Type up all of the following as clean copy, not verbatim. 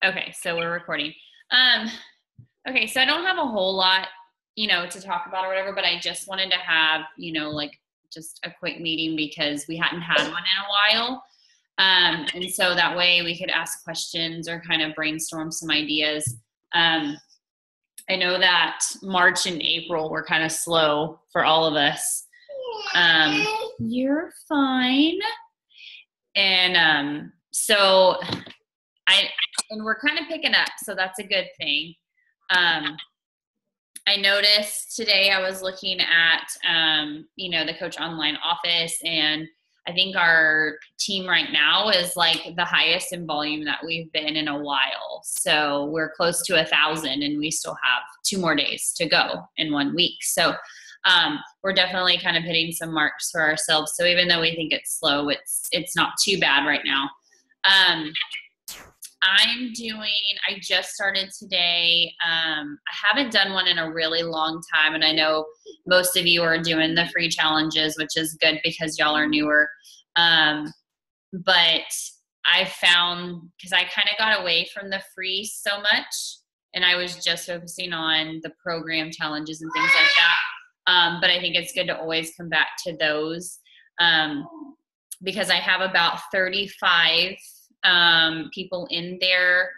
Okay, so we're recording. Okay, so I don't have a whole lot, to talk about or whatever, but I just wanted to have, just a quick meeting because we hadn't had one in a while. And so that way we could ask questions or kind of brainstorm some ideas. I know that March and April were kind of slow for all of us. You're fine. And so and we're kind of picking up, so that's a good thing. I noticed today I was looking at, the Coach Online office, and I think our team right now is like the highest in volume that we've been in a while. So we're close to 1,000, and we still have 2 more days to go in 1 week. So we're definitely kind of hitting some marks for ourselves. So even though we think it's slow, it's not too bad right now. I just started today. I haven't done one in a really long time, and I know most of you are doing the free challenges, which is good because y'all are newer. But I found, because I kind of got away from the free so much, and I was just focusing on the program challenges and things like that. But I think it's good to always come back to those, because I have about 35 people in there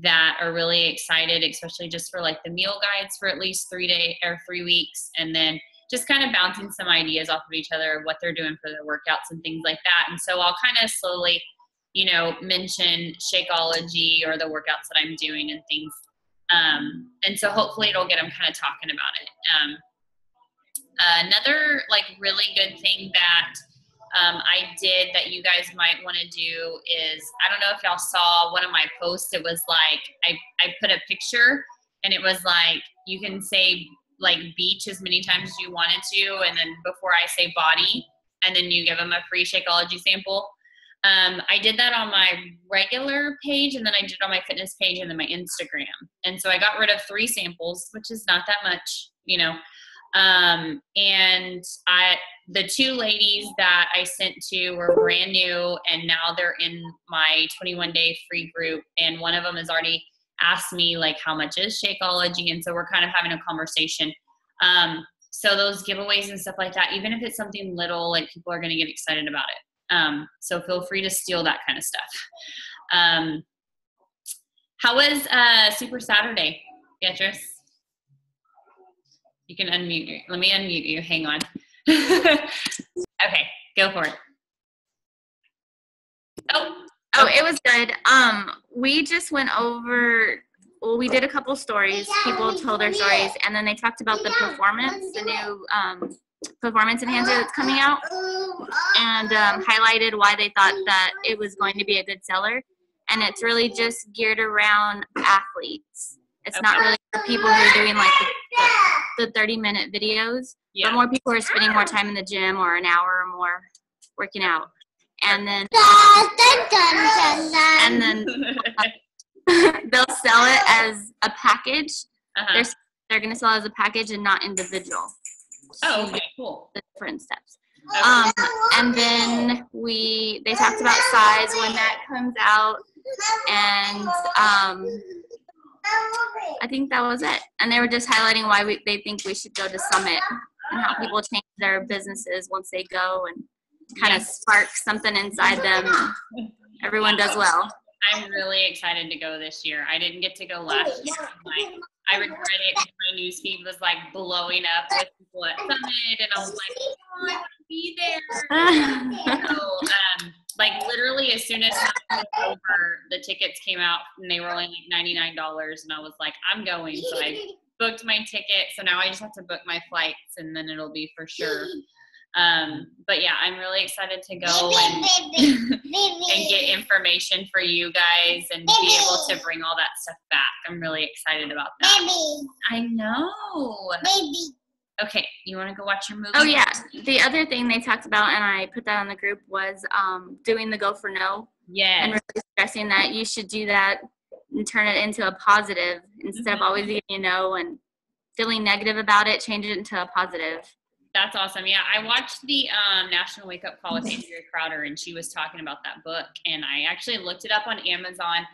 that are really excited, especially just for like the meal guides for at least 3 weeks, and then just kind of bouncing some ideas off of each other, what they're doing for their workouts and things like that. And so I'll kind of slowly, mention Shakeology or the workouts that I'm doing and things. And so hopefully it'll get them kind of talking about it. Another like really good thing that I did that you guys might want to do is, I don't know if y'all saw one of my posts. It was like, I put a picture, and it was like, you can say like beach as many times as you wanted to, and then before I say body, and then you give them a free Shakeology sample. I did that on my regular page, and then I did it on my fitness page and then my Instagram. And so I got rid of 3 samples, which is not that much, and the 2 ladies that I sent to were brand new, and now they're in my 21-day free group. And one of them has already asked me like, how much is Shakeology? And so we're kind of having a conversation. So those giveaways and stuff like that, even if it's something little, like people are going to get excited about it. So feel free to steal that kind of stuff. How was Super Saturday, Beatrice? You can unmute you. Let me unmute you. Hang on. Okay, go for it. Oh, it was good. We just went over, we did a couple stories. People told their stories, and then they talked about the performance, the new performance enhancer that's coming out, and highlighted why they thought that it was going to be a good seller. And it's really just geared around athletes. It's not really for people who are doing like the 30-minute videos, but more people are spending more time in the gym or an hour or more working out. And then they'll sell it as a package. They're going to sell it as a package and not individual. Oh, okay, cool. The different steps. And then they talked about size when that comes out, and I think that was it. And they were just highlighting why they think we should go to Summit, and how people change their businesses once they go, and kind of spark something inside them. Everyone does well. I'm really excited to go this year. I didn't get to go last year. I regret it because my newsfeed was like blowing up with people at Summit, and I was like, oh, I want to be there. So, like literally as soon as it was over, the tickets came out, and they were only like $99, and I was like, I'm going. So I booked my ticket. So now I just have to book my flights, and then it'll be for sure. But yeah, I'm really excited to go and get information for you guys and be able to bring all that stuff back. I'm really excited about that. I know. Okay, you want to go watch your movie? Oh yeah, the other thing they talked about, and I put that on the group, was doing the Go for No. Yeah. And really stressing that you should do that and turn it into a positive instead of always getting and feeling negative about it. Change it into a positive. That's awesome. Yeah, I watched the National Wake Up Call with Andrea Crowder, and she was talking about that book. And I actually looked it up on Amazon,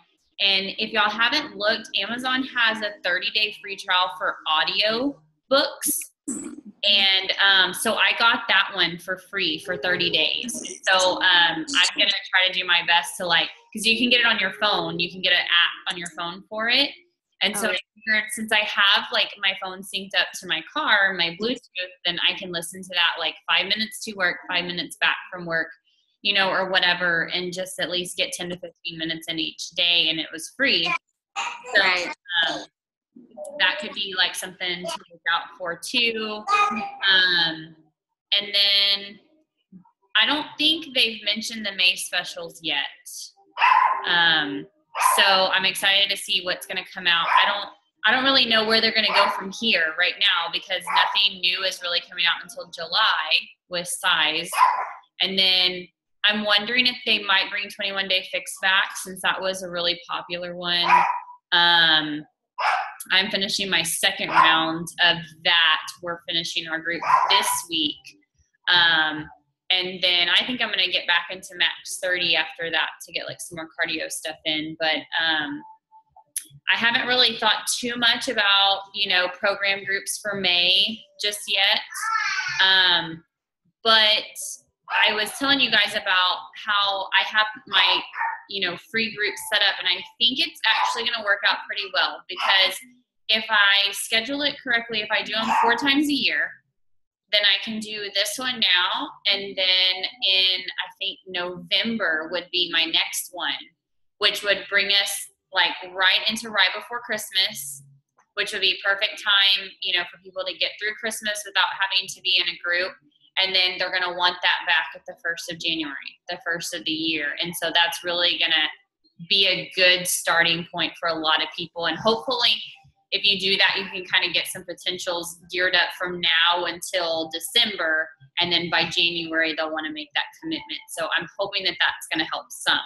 And if y'all haven't looked, Amazon has a 30-day free trial for audio books. And so I got that one for free for 30 days. So I'm going to try to do my best to because you can get it on your phone. You can get an app on your phone for it. And so I figured since I have my phone synced up to my car, my Bluetooth, then I can listen to that 5 minutes to work, 5 minutes back from work, or whatever, and just at least get 10 to 15 minutes in each day. And it was free. So, Right. That could be something to look out for too. And then I don't think they've mentioned the May specials yet. So I'm excited to see what's going to come out. I don't really know where they're going to go from here right now, because nothing new is really coming out until July with size. And then I'm wondering if they might bring 21 Day Fix back, since that was a really popular one. I'm finishing my second round of that. We're finishing our group this week. And then I think I'm going to get back into Max 30 after that to get some more cardio stuff in. But I haven't really thought too much about, program groups for May just yet. But I was telling you guys about how I have my, free group set up, and I think it's actually going to work out pretty well, because if I schedule it correctly, if I do them 4 times a year, then I can do this one now, and then in, I think, November would be my next one, which would bring us right before Christmas, which would be perfect time, for people to get through Christmas without having to be in a group. And then they're going to want that back at the 1st of January, the first of the year. And so that's really going to be a good starting point for a lot of people. And hopefully, if you do that, you can kind of get some potentials geared up from now until December. And then by January, they'll want to make that commitment. So I'm hoping that that's going to help some.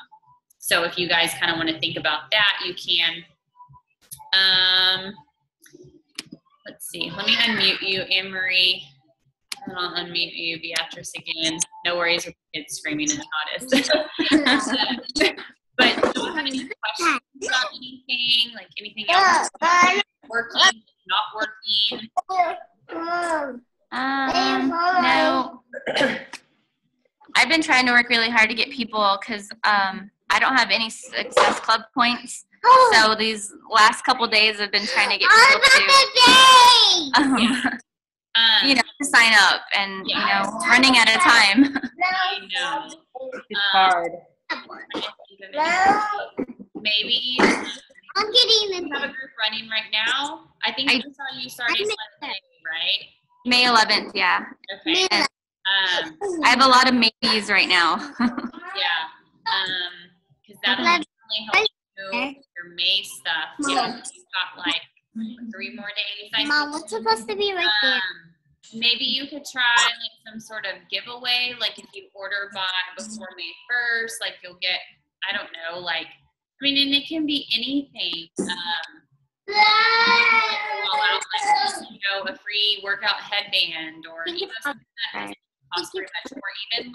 So if you guys kind of want to think about that, you can. Let's see. Let me unmute you, Anne-Marie. And I'll unmute you, Beatrice, again. No worries with the kids screaming and hottest. But do you have any questions about anything? Anything else? Working, not working? No. I've been trying to work really hard to get people, because I don't have any Success Club points. So these last couple days I've been trying to get people to sign up, and running out of time. I know. It's hard. Maybe I'm getting you have a group running right now. I think I saw you starting Monday, right? May 11th, yeah. Okay. And, I have a lot of maybes right now. Yeah. Because that'll definitely help you with your May stuff. Yeah, you've got 3 more days. Mom, what's supposed to be right there? Maybe you could try some sort of giveaway, if you order by before May 1st, you'll get, I don't know, and it can be anything. A free workout headband, or something that doesn't cost very much, or even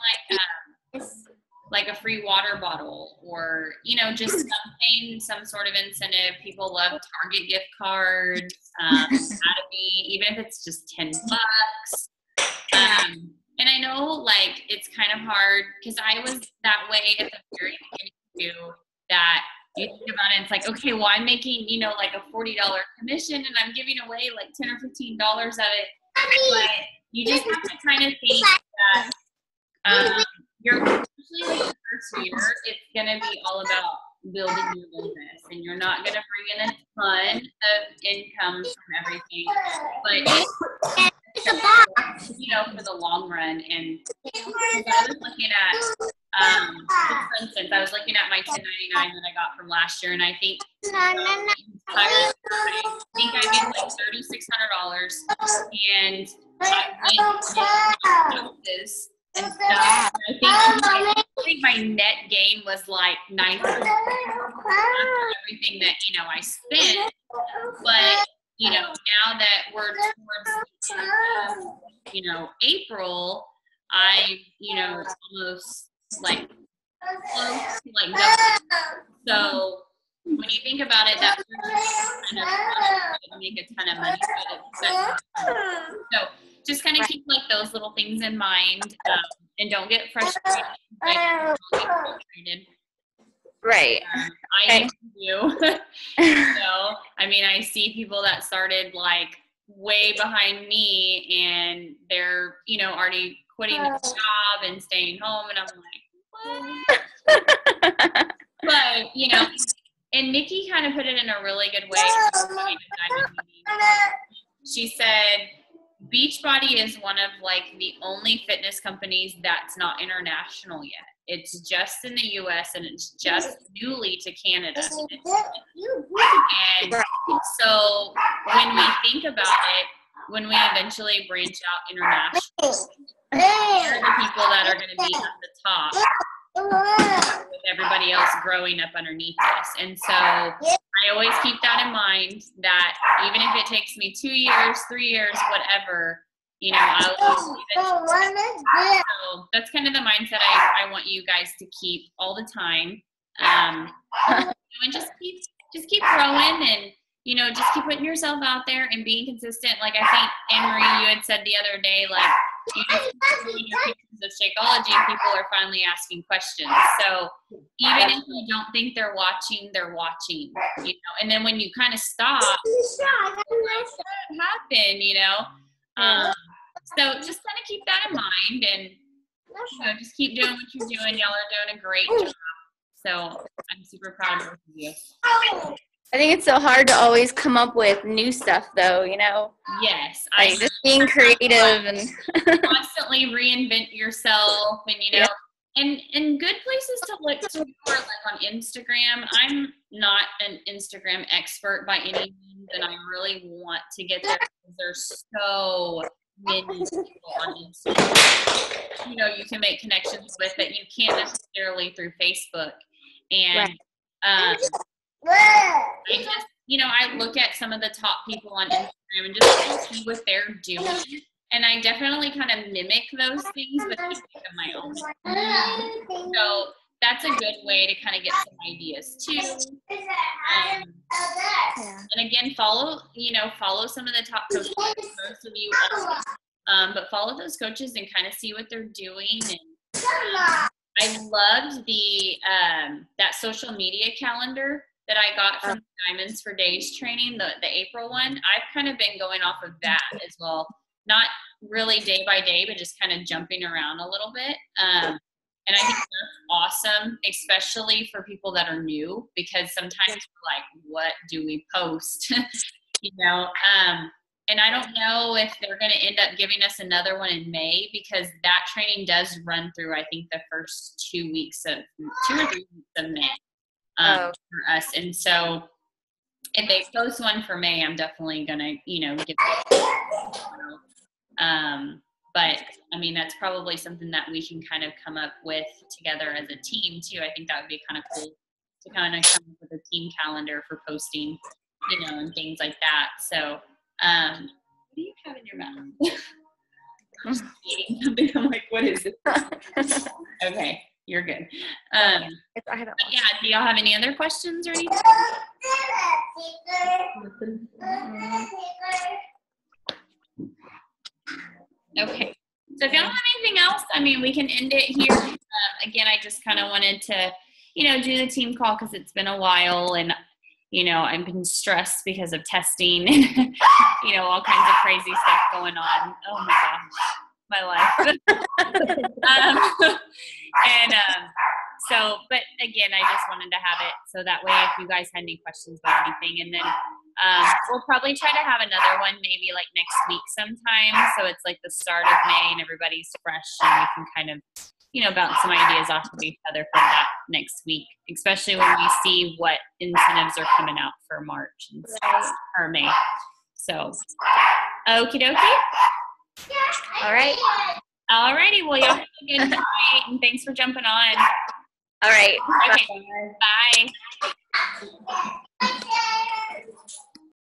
a free water bottle, or just something, some sort of incentive. People love Target gift cards, Academy, even if it's just $10. And I know it's kind of hard, because I was that way at the very beginning too, that you think about it, it's okay, well, I'm making a $40 commission, and I'm giving away $10 or $15 of it. But you just have to kind of think that you're usually the first year, it's going to be all about building your business, and you're not going to bring in a ton of income from everything, but for the long run. And I was looking at, for instance, I was looking at my 1099 that I got from last year, and I think I made $3,600, and I went taxes and stuff. I think my net gain was $900 after everything that I spent. But now that we're towards April, I almost close to double. So when you think about it, that person kind of make a ton of money. So just kind of keep like those little things in mind, and don't get frustrated. Right. I do. So, I mean, I see people that started like way behind me, and they're, you know, already quitting the job and staying home, and I'm like, what? But, you know, and Nikki kind of put it in a really good way. She said, Beachbody is one of like the only fitness companies that's not international yet. It's just in the US, and it's just newly to Canada. And so when we think about it, when we eventually branch out internationally, they're the people that are going to be at the top with everybody else growing up underneath us. And so I always keep that in mind, that even if it takes me 2 years, 3 years, whatever, you know, I'll so that's kind of the mindset I want you guys to keep all the time. And just keep growing, and, you know, just keep putting yourself out there and being consistent. Like I think, Anne-Marie, you had said the other day, like, you just keep doing your pieces of Shakeology and people are finally asking questions. So even if you don't think they're watching, you know, and then when you kind of stop, what happened, you know? So just kind of keep that in mind, and, you know, just keep doing what you're doing. Y'all are doing a great job. So I'm super proud of both of you. I think it's so hard to always come up with new stuff, though, you know? Yes. Like just being creative and constantly reinvent yourself, and, you know, and good places to look to are like on Instagram. I'm not an Instagram expert by any means, and I really want to get there because there's so many people on Instagram, you know, you can make connections with that you can't necessarily through Facebook. And I just, you know, I look at some of the top people on Instagram and just see what they're doing. And I definitely kind of mimic those things, but just make them my own. So that's a good way to kind of get some ideas too. And again, follow some of the top coaches. Most of you also, but follow those coaches and kind of see what they're doing. And I loved the that social media calendar that I got from Diamonds for Days training, the April one. I've kind of been going off of that as well. Not really day by day, but just kind of jumping around a little bit. And I think that's awesome, especially for people that are new, because sometimes we're like, what do we post? You know, and I don't know if they're going to end up giving us another one in May, because that training does run through, I think, the first 2 or 3 weeks of May for us. And so if they post one for May, I'm definitely going to, you know, give it. But I mean, that's probably something that we can kind of come up with together as a team too. I think that would be kind of cool to kind of come up with a team calendar for posting, you know, and things like that. So, what do you have in your mouth? I'm just eating something. I'm like, what is it? Okay, you're good. Yeah, do y'all have any other questions or anything? Okay, so if y'all don't have anything else, I mean, we can end it here. Again, I just kind of wanted to, you know, do the team call because it's been a while, and, you know, I've been stressed because of testing and, you know, all kinds of crazy stuff going on. Oh my gosh, my life. So, but again, I just wanted to have it so that way if you guys had any questions about anything, and then we'll probably try to have another one maybe like next week sometime. So it's like the start of May and everybody's fresh, and we can kind of, you know, bounce some ideas off of each other for that next week, especially when we see what incentives are coming out for March and stuff, or May. So, okie dokie. All right. All righty. Well, y'all have a good night, and thanks for jumping on. All right. Okay. Bye.